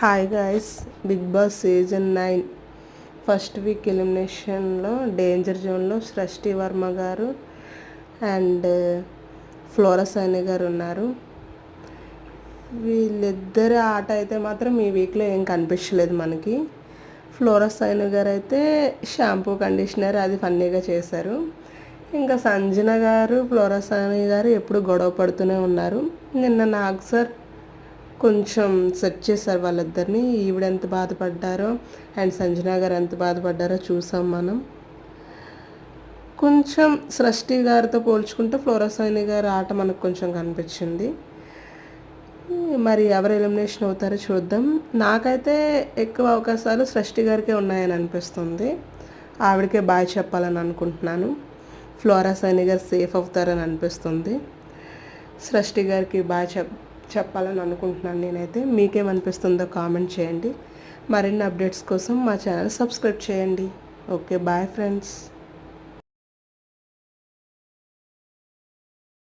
Hi guys, Bigg Boss season 9 first week ఎలిమినేషన్లో danger జోన్లో సృష్టి వర్మ గారు అండ్ ఫ్లోరా సైని గారు ఉన్నారు. వీళ్ళిద్దరి ఆట అయితే మాత్రం ఈ వీక్లో ఏం కనిపించలేదు మనకి. ఫ్లోరా సైని గారు అయితే షాంపూ కండిషనర్ అది ఫన్నీగా చేశారు. ఇంకా సంజన గారు ఫ్లోరా సైని గారు ఎప్పుడు గొడవ పడుతూనే ఉన్నారు. నిన్న నాగ్ సార్ కొంచెం సెట్ చేశారు వాళ్ళిద్దరిని. ఈవిడ ఎంత బాధపడ్డారో అండ్ సంజన గారు ఎంత బాధపడ్డారో చూసాం మనం. కొంచెం సృష్టి గారితో పోల్చుకుంటే ఫ్లోరా సైని గారి ఆట మనకు కొంచెం కనిపించింది. మరి ఎవరు ఎలిమినేషన్ అవుతారో చూద్దాం. నాకైతే ఎక్కువ అవకాశాలు సృష్టి గారికే ఉన్నాయని అనిపిస్తుంది. ఆవిడకే బాయ్ చెప్పాలని అనుకుంటున్నాను. ఫ్లోరా సైని గారు సేఫ్ అవుతారని అనిపిస్తుంది. సృష్టి గారికి బాయ్ చెప్పాలని అనుకుంటున్నాను నేనైతే. మీకేమనిపిస్తుందో కామెంట్ చేయండి. మరిన్ని అప్డేట్స్ కోసం మా ఛానల్ సబ్స్క్రైబ్ చేయండి. Okay, bye friends.